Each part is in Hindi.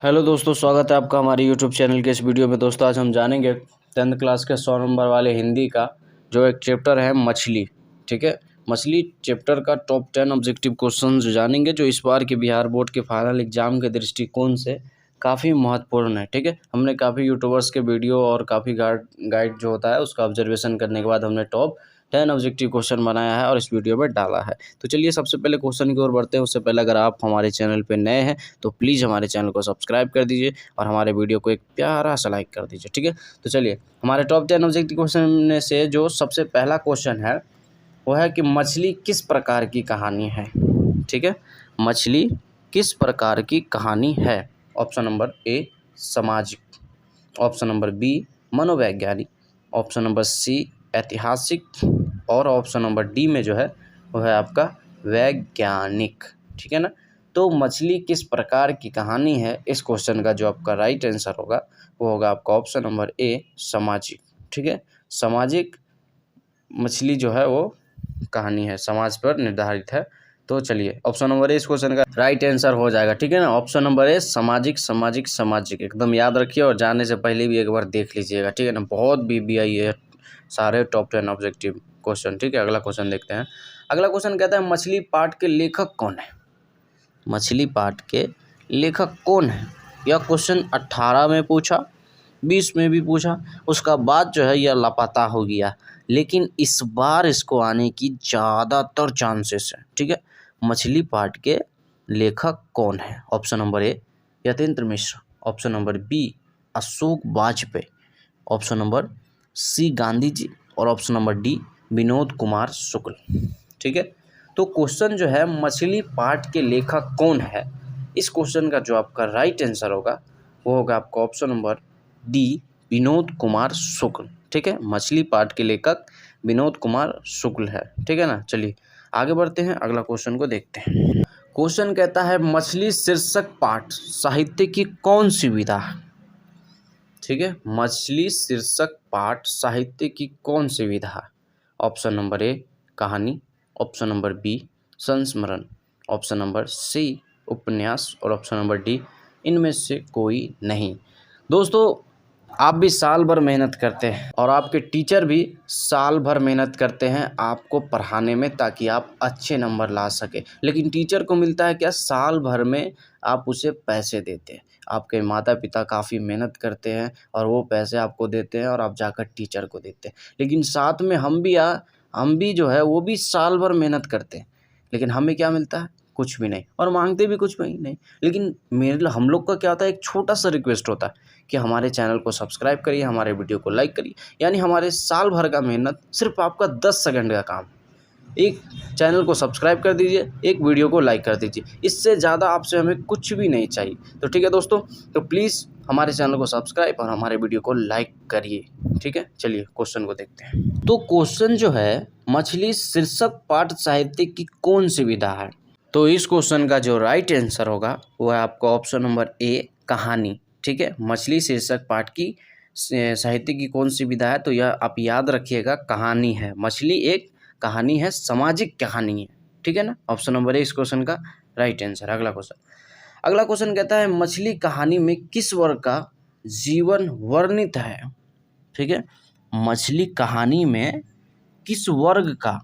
हेलो दोस्तों, स्वागत है आपका हमारे यूट्यूब चैनल के इस वीडियो में। दोस्तों आज हम जानेंगे 10th क्लास के 100 नंबर वाले हिंदी का जो एक चैप्टर है मछली। ठीक है, मछली चैप्टर का टॉप 10 ऑब्जेक्टिव क्वेश्चन जानेंगे जो इस बार के बिहार बोर्ड के फाइनल एग्जाम के दृष्टिकोण से काफ़ी महत्वपूर्ण है। ठीक है, हमने काफ़ी यूट्यूबर्स के वीडियो और काफ़ी गाइड जो होता है उसका ऑब्जर्वेशन करने के बाद हमने टॉप 10 ऑब्जेक्टिव क्वेश्चन बनाया है और इस वीडियो में डाला है। तो चलिए सबसे पहले क्वेश्चन की ओर बढ़ते हैं। उससे पहले अगर आप हमारे चैनल पर नए हैं तो प्लीज़ हमारे चैनल को सब्सक्राइब कर दीजिए और हमारे वीडियो को एक प्यारा सा लाइक कर दीजिए। ठीक है, तो चलिए हमारे टॉप 10 ऑब्जेक्टिव क्वेश्चन में से जो सबसे पहला क्वेश्चन है वो है कि मछली किस प्रकार की कहानी है। ठीक है, मछली किस प्रकार की कहानी है। ऑप्शन नंबर ए सामाजिक, ऑप्शन नंबर बी मनोवैज्ञानिक, ऑप्शन नंबर सी ऐतिहासिक और ऑप्शन नंबर डी में जो है वो है आपका वैज्ञानिक। ठीक है ना, तो मछली किस प्रकार की कहानी है, इस क्वेश्चन का जो आपका राइट आंसर होगा वो होगा आपका ऑप्शन नंबर ए सामाजिक। ठीक है, सामाजिक मछली जो है वो कहानी है, समाज पर निर्धारित है। तो चलिए ऑप्शन नंबर ए इस क्वेश्चन का राइट आंसर हो जाएगा। ठीक है ना, ऑप्शन नंबर ए सामाजिक सामाजिक सामाजिक एकदम याद रखिए और जाने से पहले भी एक बार देख लीजिएगा। ठीक है ना, बहुत बीबीआई है सारे टॉप 10 ऑब्जेक्टिव क्वेश्चन। ठीक है, अगला क्वेश्चन देखते हैं। अगला क्वेश्चन कहता है मछली पाठ के लेखक कौन है। मछली पाठ के लेखक कौन है, यह क्वेश्चन 18 में पूछा, 20 में भी पूछा, उसका बाद जो है यह लापता हो गया, लेकिन इस बार इसको आने की ज़्यादातर चांसेस है। ठीक है, मछली पाठ के लेखक कौन है। Option number A Yatindra Mishra, option number B Ashok Vajpeyi, option number C Gandhi ji और option number D Vinod Kumar Shukla. ठीक है, तो क्वेश्चन जो है मछली पाठ के लेखक कौन है, इस क्वेश्चन का जो आपका राइट आंसर होगा वो होगा आपका option number D Vinod Kumar Shukla. ठीक है, मछली पाठ के लेखक विनोद कुमार शुक्ल है। ठीक है ना, चलिए आगे बढ़ते हैं, अगला क्वेश्चन को देखते हैं। क्वेश्चन कहता है मछली शीर्षक पाठ साहित्य की कौन सी विधा है। ठीक है, मछली शीर्षक पाठ साहित्य की कौन सी विधा है। ऑप्शन नंबर ए कहानी, ऑप्शन नंबर बी संस्मरण, ऑप्शन नंबर सी उपन्यास और ऑप्शन नंबर डी इनमें से कोई नहीं। दोस्तों आप भी साल भर मेहनत करते हैं और आपके टीचर भी साल भर मेहनत करते हैं आपको पढ़ाने में ताकि आप अच्छे नंबर ला सके, लेकिन टीचर को मिलता है क्या, साल भर में आप उसे पैसे देते हैं। आपके माता पिता काफ़ी मेहनत करते हैं और वो पैसे आपको देते हैं और आप जाकर टीचर को देते हैं, लेकिन साथ में हम भी जो है वो भी साल भर मेहनत करते हैं, लेकिन हमें क्या मिलता है, कुछ भी नहीं, और मांगते भी कुछ भी नहीं। लेकिन हम लोग का क्या होता है, एक छोटा सा रिक्वेस्ट होता है कि हमारे चैनल को सब्सक्राइब करिए, हमारे वीडियो को लाइक करिए, यानी हमारे साल भर का मेहनत सिर्फ आपका 10 सेकंड का काम। एक चैनल को सब्सक्राइब कर दीजिए, एक वीडियो को लाइक कर दीजिए, इससे ज़्यादा आपसे हमें कुछ भी नहीं चाहिए। तो ठीक है दोस्तों, तो प्लीज़ हमारे चैनल को सब्सक्राइब और हमारे वीडियो को लाइक करिए। ठीक है, चलिए क्वेश्चन को देखते हैं। तो क्वेश्चन जो है मछली शीर्षक पाठ साहित्य की कौन सी विधा है, तो इस क्वेश्चन का जो राइट आंसर होगा वो है आपका ऑप्शन नंबर ए कहानी। ठीक है, मछली शीर्षक पाठ की साहित्य की कौन सी विधा है, तो यह आप याद रखिएगा कहानी है। मछली एक कहानी है, सामाजिक कहानी है। ठीक है ना, ऑप्शन नंबर ए इस क्वेश्चन का राइट आंसर। अगला क्वेश्चन कहता है मछली कहानी में किस वर्ग का जीवन वर्णित है। ठीक है, मछली कहानी में किस वर्ग का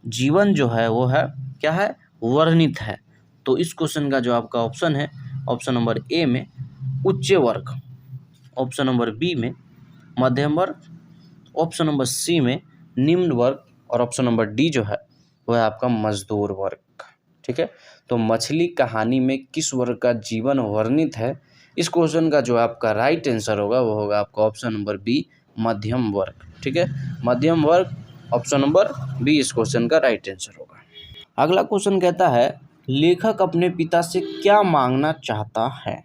जीवन जो है वो है क्या है, वर्णित है। तो इस क्वेश्चन का जो आपका ऑप्शन है, ऑप्शन नंबर ए में उच्च वर्ग, ऑप्शन नंबर बी में मध्यम वर्ग, ऑप्शन नंबर सी में निम्न वर्ग और ऑप्शन नंबर डी जो है वह है आपका मजदूर वर्ग। ठीक है, तो मछली कहानी में किस वर्ग का जीवन वर्णित है, इस क्वेश्चन का जो आपका राइट आंसर होगा वो होगा आपका ऑप्शन नंबर बी मध्यम वर्ग। ठीक है, मध्यम वर्ग ऑप्शन नंबर बी इस क्वेश्चन का राइट आंसर होगा। अगला क्वेश्चन कहता है लेखक अपने पिता से क्या मांगना चाहता है।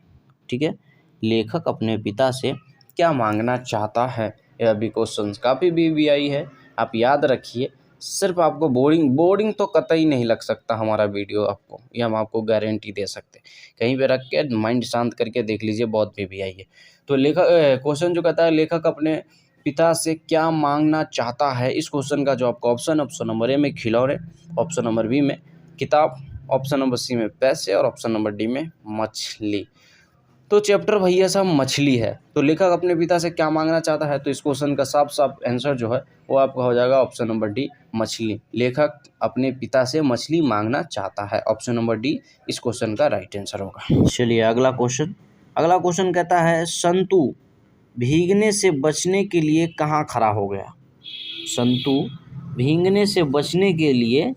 ठीक है, लेखक अपने पिता से क्या मांगना चाहता है, यह भी क्वेश्चन काफ़ी बीबीआई है, आप याद रखिए। सिर्फ आपको बोरिंग तो कतई नहीं लग सकता हमारा वीडियो आपको, ये हम आपको गारंटी दे सकते हैं। कहीं पे रख के माइंड शांत करके देख लीजिए, बहुत बीबीआई है। तो क्वेश्चन जो कहता है लेखक अपने पिता से क्या मांगना चाहता है, इस क्वेश्चन का जो आपका ऑप्शन नंबर ए में खिलौने, ऑप्शन नंबर बी में किताब, ऑप्शन नंबर सी में पैसे और ऑप्शन नंबर डी में मछली। तो चैप्टर भैया साहब मछली है। तो लेखक अपने पिता से क्या मांगना चाहता है, तो इस क्वेश्चन का साफ साफ आंसर जो है वो आपका हो जाएगा ऑप्शन नंबर डी, मछली। लेखक अपने पिता से मछली मांगना चाहता है, ऑप्शन नंबर डी इस क्वेश्चन का राइट आंसर होगा। चलिए अगला क्वेश्चन कहता है संतु भीगने से बचने के लिए कहाँ खड़ा हो गया। संतु भीगने से बचने के लिए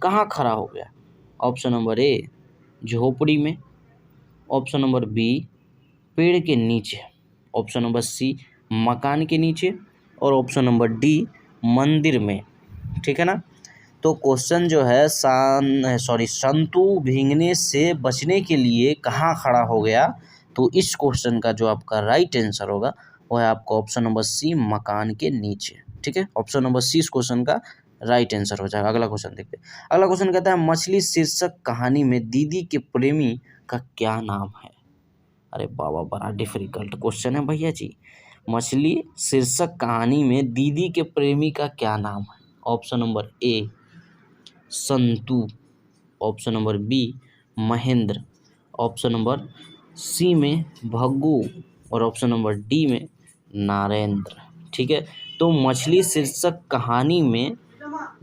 कहाँ खड़ा हो गया। ऑप्शन नंबर ए झोपड़ी में, ऑप्शन नंबर बी पेड़ के नीचे, ऑप्शन नंबर सी मकान के नीचे, और ऑप्शन नंबर डी मंदिर में। ठीक है ना। तो क्वेश्चन जो है संतु भीगने से बचने के लिए कहाँ खड़ा हो गया, तो इस क्वेश्चन का जो आपका राइट आंसर होगा वो है आपका ऑप्शन नंबर सी मकान के नीचे। ठीक है, ऑप्शन नंबर सी इस क्वेश्चन का राइट आंसर हो जाएगा। अगला क्वेश्चन देखते हैं। अगला क्वेश्चन कहता है मछली शीर्षक कहानी में दीदी के प्रेमी का क्या नाम है। अरे बाबा बड़ा डिफिकल्ट क्वेश्चन है भैया जी। मछली शीर्षक कहानी में दीदी के प्रेमी का क्या नाम है। Option number A Santu, option number B Mahendra, option number C में भग्गू, और ऑप्शन नंबर डी में नारेंद्र। ठीक है, तो मछली शीर्षक कहानी में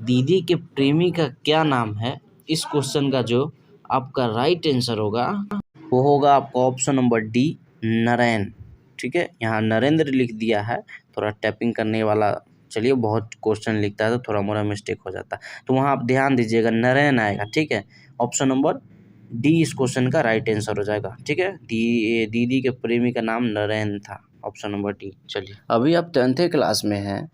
दीदी के प्रेमी का क्या नाम है, इस क्वेश्चन का जो आपका राइट आंसर होगा वो होगा आपका ऑप्शन नंबर डी नरेन। ठीक है, यहाँ नरेंद्र लिख दिया है, थोड़ा टाइपिंग करने वाला चलिए बहुत क्वेश्चन लिखता है तो थोड़ा मोड़ा मिस्टेक हो जाता है, तो वहाँ आप ध्यान दीजिएगा नरेन आएगा। ठीक है, ऑप्शन नंबर डी इस क्वेश्चन का राइट आंसर हो जाएगा। ठीक है, दीदी के प्रेमी का नाम नरेन था, ऑप्शन नंबर डी। चलिए अभी आप 10th क्लास में हैं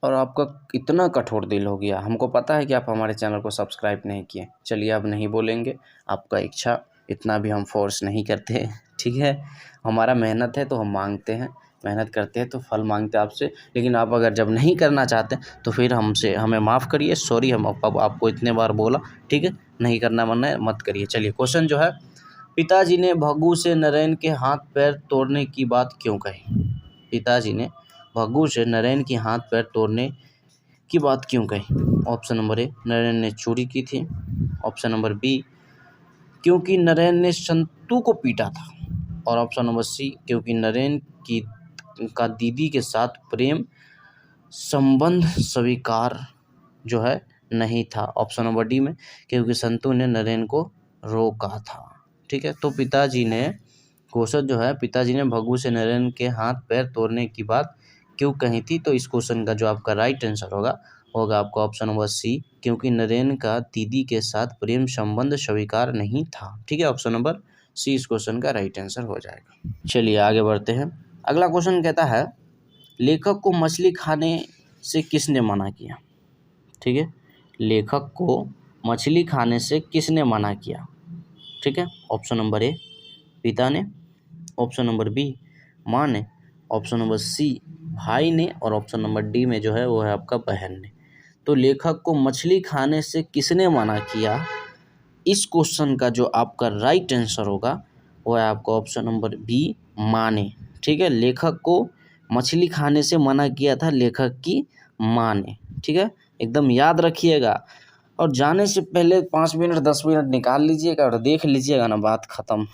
और आपका इतना कठोर दिल हो गया, हमको पता है कि आप हमारे चैनल को सब्सक्राइब नहीं किए। चलिए अब नहीं बोलेंगे, आपका इच्छा, इतना भी हम फोर्स नहीं करते। ठीक है, हमारा मेहनत है तो हम मांगते हैं, मेहनत करते हैं तो फल मांगते हैं आपसे। लेकिन आप अगर जब नहीं करना चाहते तो फिर हमें माफ़ करिए, सॉरी हम आपको इतने बार बोला। ठीक है, नहीं करना मन है मत करिए। चलिए क्वेश्चन जो है, पिताजी ने भग्गू से नरेन के हाथ पैर तोड़ने की बात क्यों कही। पिताजी ने भग्गू से नरेन की हाथ पैर तोड़ने की बात क्यों कही। ऑप्शन नंबर ए नरेन ने चोरी की थी, ऑप्शन नंबर बी क्योंकि नरेन ने संतू को पीटा था, और ऑप्शन नंबर सी क्योंकि नरेन का दीदी के साथ प्रेम संबंध स्वीकार जो है नहीं था, ऑप्शन नंबर डी में क्योंकि संतू ने नरेन को रोका था। ठीक है, तो पिताजी ने क्वेश्चन जो है, पिताजी ने भग्गू से नरेन के हाथ पैर तोड़ने की बात क्यों कही थी, तो इस क्वेश्चन का जो आपका राइट आंसर होगा आपका ऑप्शन नंबर सी क्योंकि नरेन का दीदी के साथ प्रेम संबंध स्वीकार नहीं था। ठीक है, ऑप्शन नंबर सी इस क्वेश्चन का राइट आंसर हो जाएगा। चलिए आगे बढ़ते हैं। अगला क्वेश्चन कहता है लेखक को मछली खाने से किसने मना किया। ठीक है, लेखक को मछली खाने से किसने मना किया। ठीक है, ऑप्शन नंबर ए पिता ने, ऑप्शन नंबर बी माँ ने, ऑप्शन नंबर सी भाई ने, और ऑप्शन नंबर डी में जो है वो है आपका बहन ने। तो लेखक को मछली खाने से किसने मना किया, इस क्वेश्चन का जो आपका राइट आंसर होगा वो है आपका ऑप्शन नंबर बी माँ ने। ठीक है, लेखक को मछली खाने से मना किया था लेखक की माँ ने। ठीक है, एकदम याद रखिएगा, और जाने से पहले 5 मिनट 10 मिनट निकाल लीजिएगा और देख लीजिएगा ना, बात खत्म।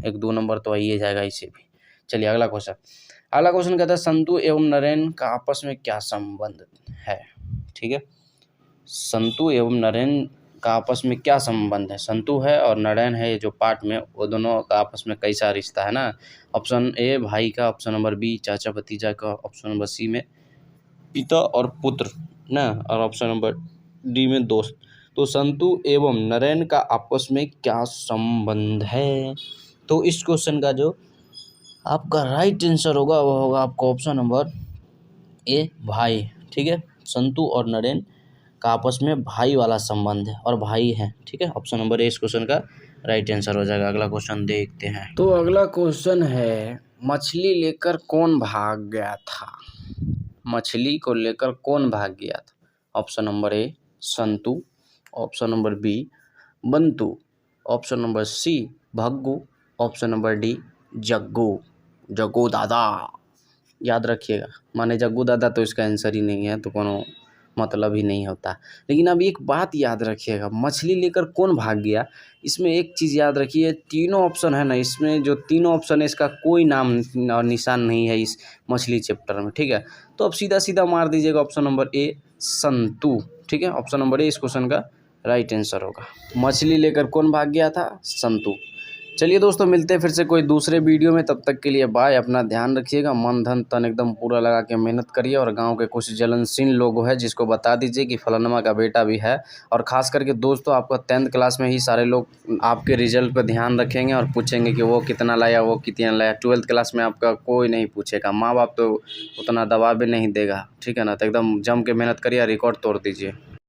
1-2 नंबर तो आइए जाएगा इसे भी। चलिए अगला क्वेश्चन कहता है संतु एवं नरेन का आपस में क्या संबंध है। ठीक है, संतु एवं नरेन का आपस में क्या संबंध है। संतु है और नरेन है, जो पार्ट में वो दोनों का आपस में कैसा रिश्ता है ना। ऑप्शन ए भाई का, ऑप्शन नंबर बी चाचा भतीजा का, ऑप्शन नंबर सी में पिता और पुत्र ना, और ऑप्शन नंबर डी में दोस्त। तो संतु एवं नरेन का आपस में क्या संबंध है, तो इस क्वेश्चन का जो आपका राइट आंसर होगा वो होगा आपका ऑप्शन नंबर ए भाई। ठीक है, संतु और नरेन का आपस में भाई वाला संबंध है और भाई है। ठीक है, ऑप्शन नंबर ए इस क्वेश्चन का राइट आंसर हो जाएगा। अगला क्वेश्चन देखते हैं। तो अगला क्वेश्चन है मछली लेकर कौन भाग गया था। मछली को लेकर कौन भाग गया था। Option number A Santu, option number B Bantu, option number C Bhaggu, option number D Jaggu Dada. याद रखिएगा, माने जग्गू दादा तो इसका आंसर ही नहीं है, तो कोनो मतलब ही नहीं होता। लेकिन अब एक बात याद रखिएगा, मछली लेकर कौन भाग गया, इसमें एक चीज़ याद रखिए, तीनों ऑप्शन है ना, इसमें जो तीनों ऑप्शन है इसका कोई नाम और निशान नहीं है इस मछली चैप्टर में, ठीक है। तो अब सीधा सीधा मार दीजिएगा ऑप्शन नंबर ए संतु, ठीक है। ऑप्शन नंबर ए इस क्वेश्चन का राइट आंसर होगा। मछली लेकर कौन भाग गया था, संतु। चलिए दोस्तों, मिलते हैं फिर से कोई दूसरे वीडियो में, तब तक के लिए बाय। अपना ध्यान रखिएगा, मन धन तन एकदम पूरा लगा के मेहनत करिए, और गांव के कुछ जलनशील लोग हैं जिसको बता दीजिए कि फलानमा का बेटा भी है। और ख़ास करके दोस्तों, आपका 10th क्लास में ही सारे लोग आपके रिजल्ट पर ध्यान रखेंगे और पूछेंगे कि वो कितना लाया, वो कितना लाया। 12th क्लास में आपका कोई नहीं पूछेगा, माँ बाप तो उतना दबाव भी नहीं देगा, ठीक है ना। तो एकदम जम के मेहनत करिए, रिकॉर्ड तोड़ दीजिए।